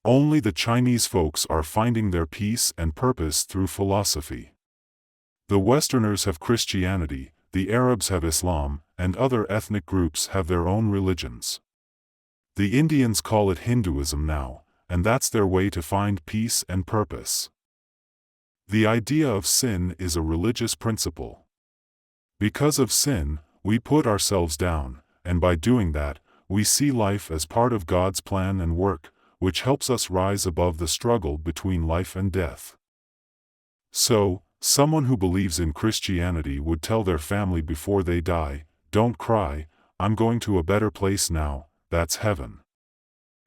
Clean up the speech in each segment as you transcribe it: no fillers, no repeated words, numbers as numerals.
Only the Chinese folks are finding their peace and purpose through philosophy. The Westerners have Christianity, the Arabs have Islam, and other ethnic groups have their own religions. The Indians call it Hinduism now, and that's their way to find peace and purpose. The idea of sin is a religious principle. Because of sin, we put ourselves down, and by doing that, we see life as part of God's plan and work, which helps us rise above the struggle between life and death. So, someone who believes in Christianity would tell their family before they die, "Don't cry, I'm going to a better place now, that's heaven.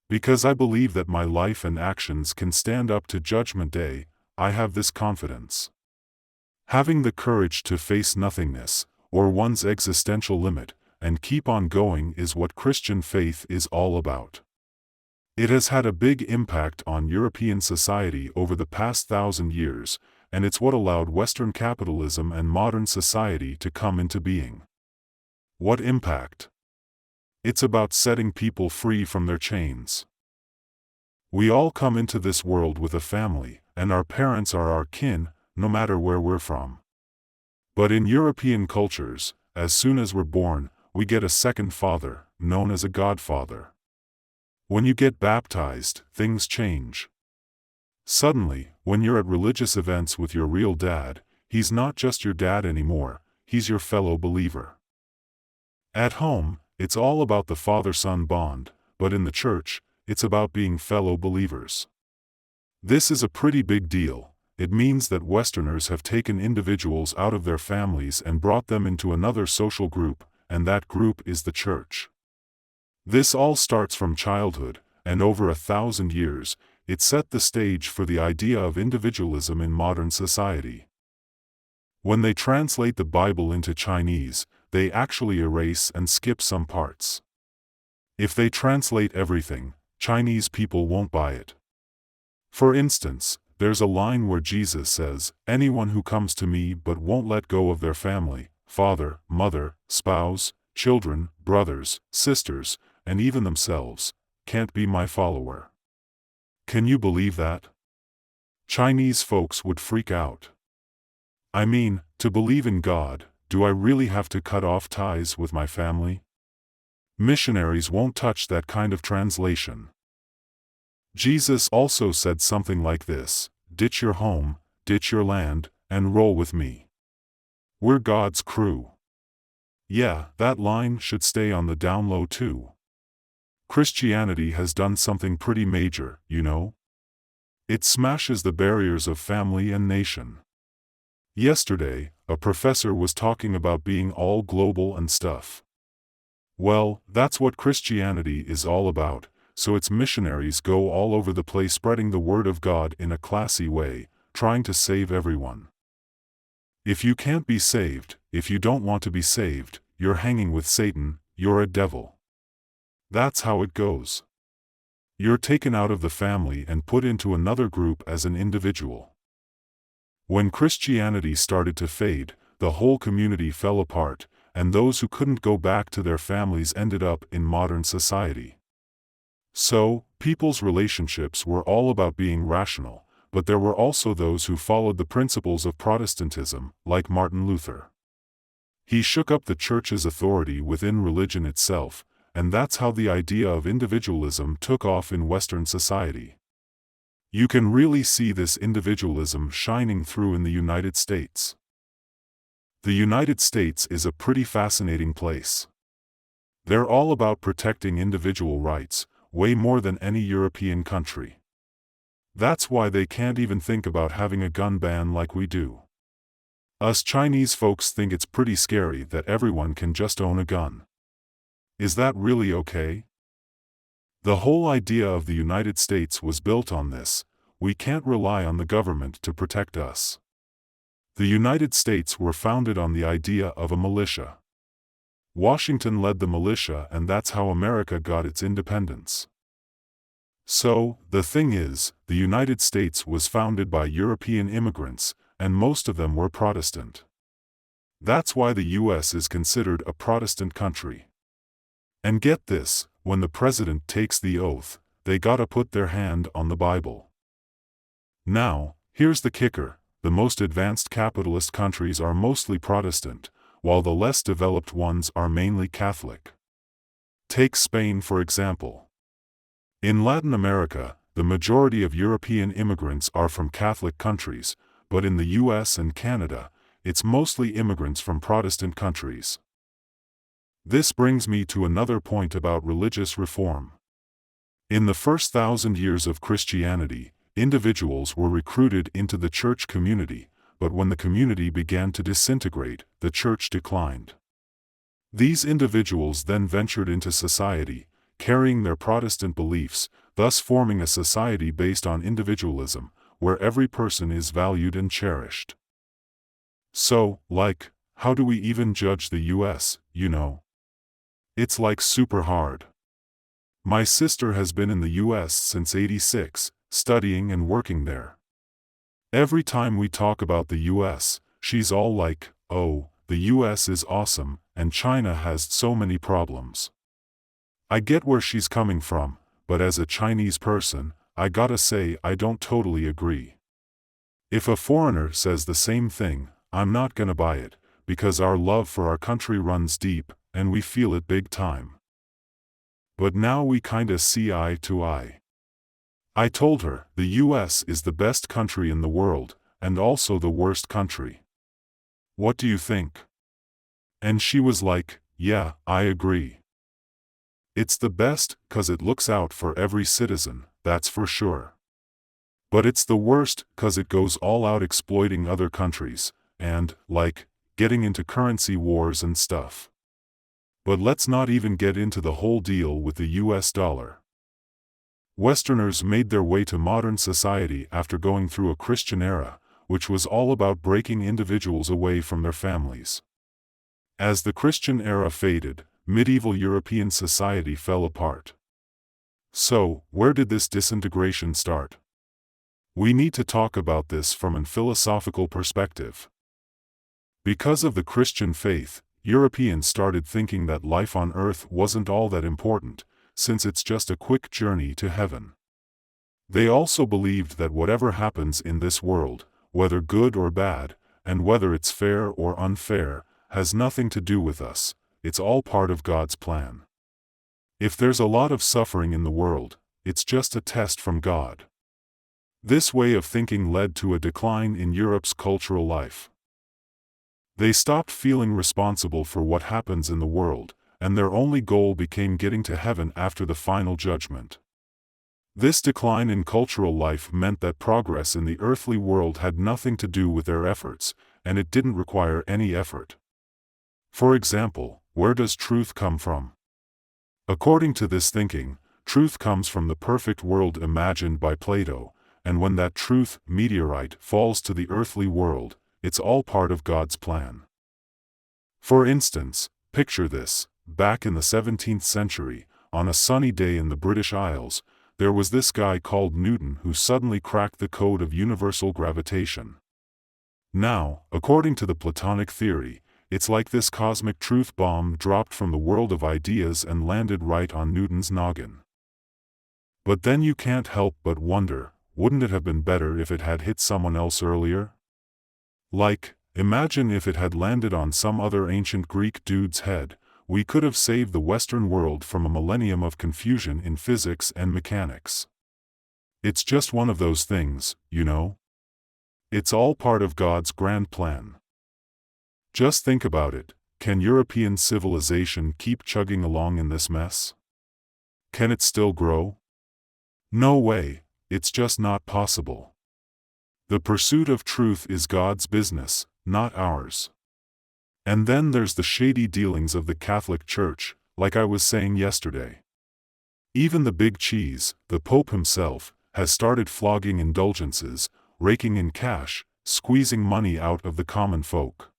Because I believe that my life and actions can stand up to Judgment Day, I have this confidence." Having the courage to face nothingness, or one's existential limit, and keep on going is what Christian faith is all about. It has had a big impact on European society over the past 1,000 years, and it's what allowed Western capitalism and modern society to come into being. What impact? It's about setting people free from their chains. We all come into this world with a family, and our parents are our kin, no matter where we're from. But in European cultures, as soon as we're born, we get a second father, known as a godfather. When you get baptized, things change. Suddenly, when you're at religious events with your real dad, he's not just your dad anymore, he's your fellow believer. At home, it's all about the father-son bond, but in the church, it's about being fellow believers. This is a pretty big deal. It means that Westerners have taken individuals out of their families and brought them into another social group, and that group is the church. This all starts from childhood, and over 1,000 years, it set the stage for the idea of individualism in modern society. When they translate the Bible into Chinese, they actually erase and skip some parts. If they translate everything, Chinese people won't buy it. For instance, there's a line where Jesus says, "Anyone who comes to me but won't let go of their family, father, mother, spouse, children, brothers, sisters, and even themselves, can't be my follower." Can you believe that? Chinese folks would freak out. I mean, to believe in God, do I really have to cut off ties with my family? Missionaries won't touch that kind of translation. Jesus also said something like this, "Ditch your home, ditch your land, and roll with me. We're God's crew." Yeah, that line should stay on the down low too. Christianity has done something pretty major, you know? It smashes the barriers of family and nation. Yesterday, a professor was talking about being all global and stuff. Well, that's what Christianity is all about, so its missionaries go all over the place spreading the word of God in a classy way, trying to save everyone. If you can't be saved, if you don't want to be saved, you're hanging with Satan, you're a devil. That's how it goes. You're taken out of the family and put into another group as an individual. When Christianity started to fade, the whole community fell apart, and those who couldn't go back to their families ended up in modern society. So, people's relationships were all about being rational, but there were also those who followed the principles of Protestantism, like Martin Luther. He shook up the church's authority within religion itself, and that's how the idea of individualism took off in Western society. You can really see this individualism shining through in the United States. The United States is a pretty fascinating place. They're all about protecting individual rights, way more than any European country. That's why they can't even think about having a gun ban like we do. Us Chinese folks think it's pretty scary that everyone can just own a gun. Is that really okay? The whole idea of the United States was built on this: we can't rely on the government to protect us. The United States were founded on the idea of a militia. Washington led the militia, and that's how America got its independence. So, the thing is, the United States was founded by European immigrants, and most of them were Protestant. That's why the US is considered a Protestant country. And get this, when the president takes the oath, they gotta put their hand on the Bible. Now, here's the kicker: the most advanced capitalist countries are mostly Protestant, while the less developed ones are mainly Catholic. Take Spain for example. In Latin America, the majority of European immigrants are from Catholic countries, but in the US and Canada, it's mostly immigrants from Protestant countries. This brings me to another point about religious reform. In the first 1,000 years of Christianity, individuals were recruited into the church community, but when the community began to disintegrate, the church declined. These individuals then ventured into society, carrying their Protestant beliefs, thus forming a society based on individualism, where every person is valued and cherished. So, how do we even judge the US, you know? It's super hard. My sister has been in the US since '86, studying and working there. Every time we talk about the US, she's all like, "Oh, the US is awesome, and China has so many problems." I get where she's coming from, but as a Chinese person, I gotta say I don't totally agree. If a foreigner says the same thing, I'm not gonna buy it, because our love for our country runs deep, and we feel it big time. But now we kinda see eye to eye. I told her, the US is the best country in the world, and also the worst country. What do you think? And she was like, yeah, I agree. It's the best, 'cause it looks out for every citizen, that's for sure. But it's the worst, 'cause it goes all out exploiting other countries, and, getting into currency wars and stuff. But let's not even get into the whole deal with the US dollar. Westerners made their way to modern society after going through a Christian era, which was all about breaking individuals away from their families. As the Christian era faded, medieval European society fell apart. So, where did this disintegration start? We need to talk about this from a philosophical perspective. Because of the Christian faith, Europeans started thinking that life on earth wasn't all that important, since it's just a quick journey to heaven. They also believed that whatever happens in this world, whether good or bad, and whether it's fair or unfair, has nothing to do with us, it's all part of God's plan. If there's a lot of suffering in the world, it's just a test from God. This way of thinking led to a decline in Europe's cultural life. They stopped feeling responsible for what happens in the world, and their only goal became getting to heaven after the final judgment. This decline in cultural life meant that progress in the earthly world had nothing to do with their efforts, and it didn't require any effort. For example, where does truth come from? According to this thinking, truth comes from the perfect world imagined by Plato, and when that truth meteorite falls to the earthly world, it's all part of God's plan. For instance, picture this: back in the 17th century, on a sunny day in the British Isles, there was this guy called Newton who suddenly cracked the code of universal gravitation. Now, according to the Platonic theory, it's like this cosmic truth bomb dropped from the world of ideas and landed right on Newton's noggin. But then you can't help but wonder, wouldn't it have been better if it had hit someone else earlier? Imagine if it had landed on some other ancient Greek dude's head. We could have saved the Western world from a millennium of confusion in physics and mechanics. It's just one of those things, you know? It's all part of God's grand plan. Just think about it: can European civilization keep chugging along in this mess? Can it still grow? No way, it's just not possible. The pursuit of truth is God's business, not ours. And then there's the shady dealings of the Catholic Church, like I was saying yesterday. Even the big cheese, the Pope himself, has started flogging indulgences, raking in cash, squeezing money out of the common folk.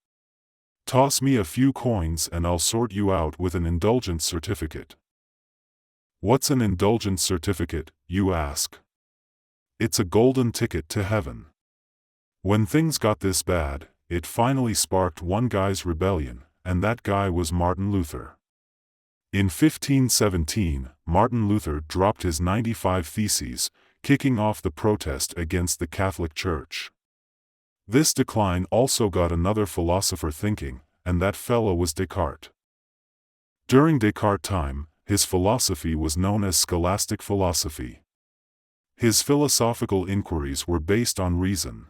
Toss me a few coins and I'll sort you out with an indulgence certificate. What's an indulgence certificate, you ask? It's a golden ticket to heaven. When things got this bad, it finally sparked one guy's rebellion, and that guy was Martin Luther. In 1517, Martin Luther dropped his 95 Theses, kicking off the protest against the Catholic Church. This decline also got another philosopher thinking, and that fellow was Descartes. During Descartes' time, his philosophy was known as scholastic philosophy. His philosophical inquiries were based on reason.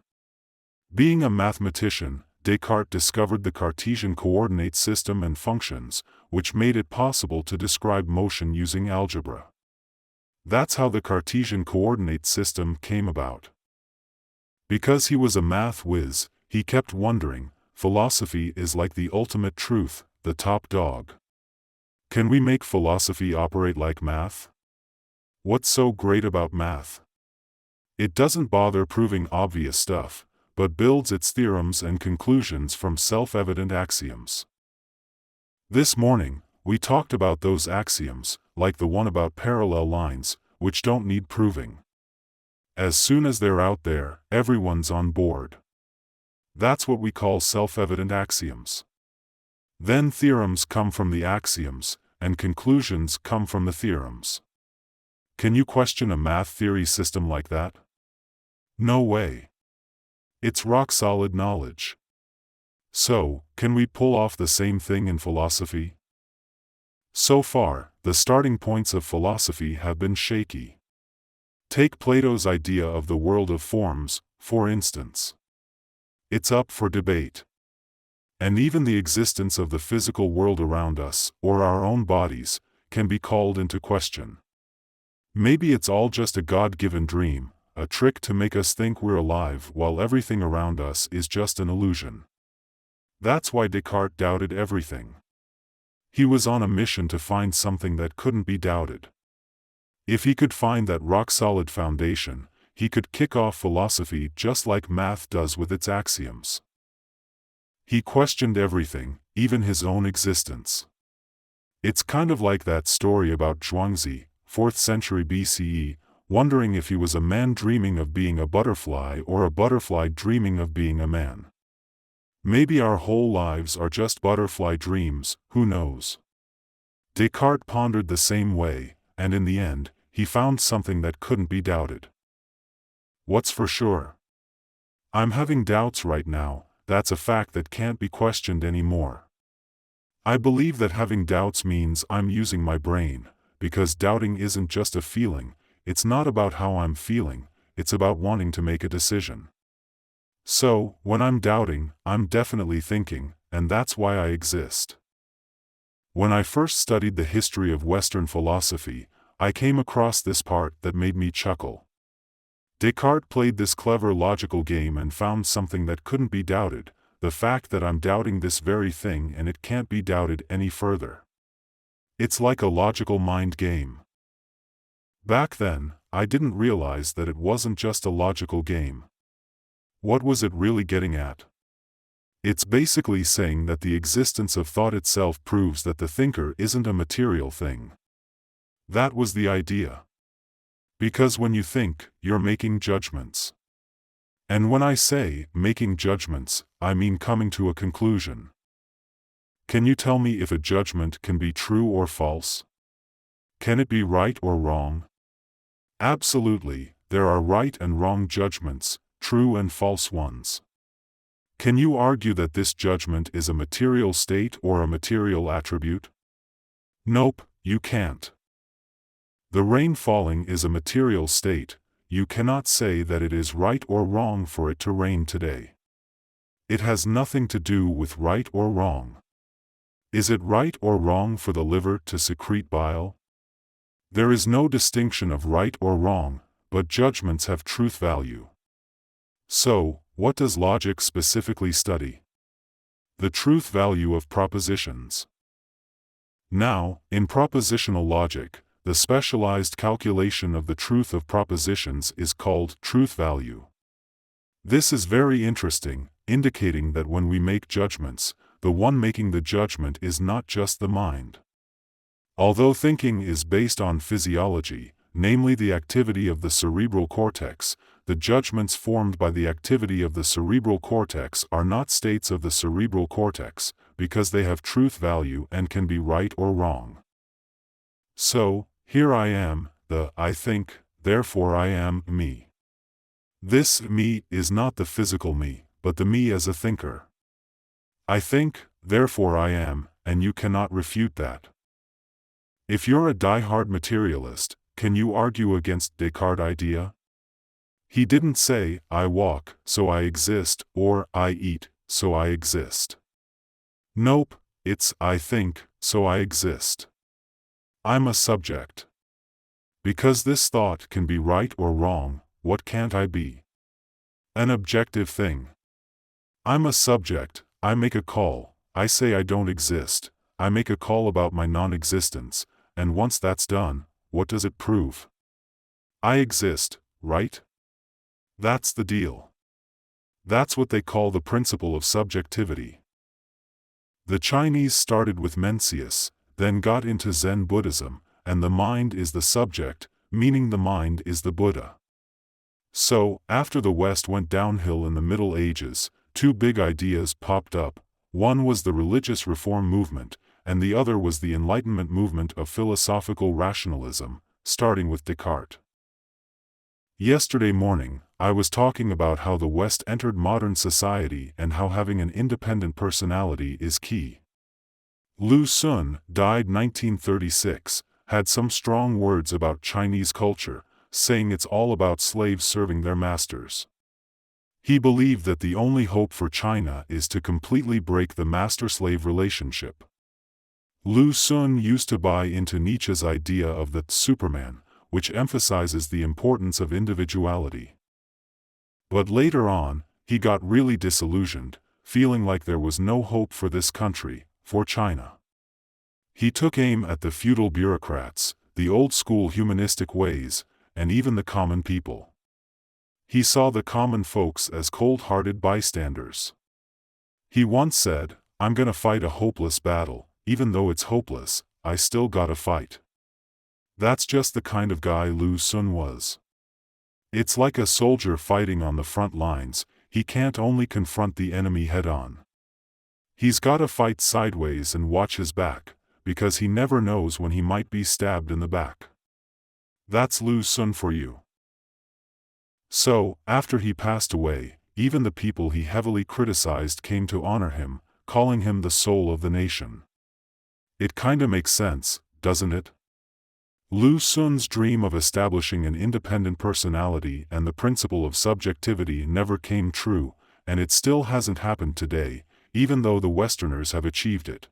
Being a mathematician, Descartes discovered the Cartesian coordinate system and functions, which made it possible to describe motion using algebra. That's how the Cartesian coordinate system came about. Because he was a math whiz, he kept wondering, philosophy is like the ultimate truth, the top dog. Can we make philosophy operate like math? What's so great about math? It doesn't bother proving obvious stuff, but builds its theorems and conclusions from self-evident axioms. This morning, we talked about those axioms, like the one about parallel lines, which don't need proving. As soon as they're out there, everyone's on board. That's what we call self-evident axioms. Then theorems come from the axioms, and conclusions come from the theorems. Can you question a math theory system like that? No way. It's rock-solid knowledge. So, can we pull off the same thing in philosophy? So far, the starting points of philosophy have been shaky. Take Plato's idea of the world of forms, for instance. It's up for debate. And even the existence of the physical world around us, or our own bodies, can be called into question. Maybe it's all just a God-given dream, a trick to make us think we're alive while everything around us is just an illusion. That's why Descartes doubted everything. He was on a mission to find something that couldn't be doubted. If he could find that rock-solid foundation, he could kick off philosophy just like math does with its axioms. He questioned everything, even his own existence. It's kind of like that story about Zhuangzi, 4th century BCE, wondering if he was a man dreaming of being a butterfly or a butterfly dreaming of being a man. Maybe our whole lives are just butterfly dreams, who knows? Descartes pondered the same way, and in the end, he found something that couldn't be doubted. What's for sure? I'm having doubts right now, that's a fact that can't be questioned anymore. I believe that having doubts means I'm using my brain, because doubting isn't just a feeling. It's not about how I'm feeling, it's about wanting to make a decision. So, when I'm doubting, I'm definitely thinking, and that's why I exist. When I first studied the history of Western philosophy, I came across this part that made me chuckle. Descartes played this clever logical game and found something that couldn't be doubted, the fact that I'm doubting this very thing and it can't be doubted any further. It's like a logical mind game. Back then, I didn't realize that it wasn't just a logical game. What was it really getting at? It's basically saying that the existence of thought itself proves that the thinker isn't a material thing. That was the idea. Because when you think, you're making judgments. And when I say making judgments, I mean coming to a conclusion. Can you tell me if a judgment can be true or false? Can it be right or wrong? Absolutely, there are right and wrong judgments, true and false ones. Can you argue that this judgment is a material state or a material attribute? Nope, you can't. The rain falling is a material state, you cannot say that it is right or wrong for it to rain today. It has nothing to do with right or wrong. Is it right or wrong for the liver to secrete bile? There is no distinction of right or wrong, but judgments have truth value. So, what does logic specifically study? The truth value of propositions. Now, in propositional logic, the specialized calculation of the truth of propositions is called truth value. This is very interesting, indicating that when we make judgments, the one making the judgment is not just the mind. Although thinking is based on physiology, namely the activity of the cerebral cortex, the judgments formed by the activity of the cerebral cortex are not states of the cerebral cortex, because they have truth value and can be right or wrong. So, Here I am, the I think, therefore I am me. This me is not the physical me, but the me as a thinker. I think, therefore I am, and you cannot refute that. If you're a die-hard materialist, can you argue against Descartes' idea? He didn't say, I walk, so I exist, or I eat, so I exist. Nope, it's I think, so I exist. I'm a subject. Because this thought can be right or wrong, what can't I be? An objective thing. I'm a subject, I make a call, I say I don't exist, I make a call about my non-existence, and once that's done, what does it prove? I exist, right? That's the deal. That's what they call the principle of subjectivity. The Chinese started with Mencius, then got into Zen Buddhism, and the mind is the subject, meaning the mind is the Buddha. So, after the West went downhill in the Middle Ages, two big ideas popped up. One was the religious reform movement, and the other was the Enlightenment movement of philosophical rationalism, starting with Descartes. Yesterday morning, I was talking about how the West entered modern society and how having an independent personality is key. Lu Xun, died 1936, had some strong words about Chinese culture, saying it's all about slaves serving their masters. He believed that the only hope for China is to completely break the master-slave relationship. Lu Xun used to buy into Nietzsche's idea of the Superman, which emphasizes the importance of individuality. But later on, he got really disillusioned, feeling like there was no hope for this country, for China. He took aim at the feudal bureaucrats, the old-school humanistic ways, and even the common people. He saw the common folks as cold-hearted bystanders. He once said, "I'm gonna fight a hopeless battle, even though it's hopeless, I still gotta fight." That's just the kind of guy Lu Xun was. It's like a soldier fighting on the front lines, he can't only confront the enemy head-on. He's gotta fight sideways and watch his back, because he never knows when he might be stabbed in the back. That's Lu Xun for you. So, after he passed away, even the people he heavily criticized came to honor him, calling him the soul of the nation. It kinda makes sense, doesn't it? Lu Xun's dream of establishing an independent personality and the principle of subjectivity never came true, and it still hasn't happened today, even though the Westerners have achieved it.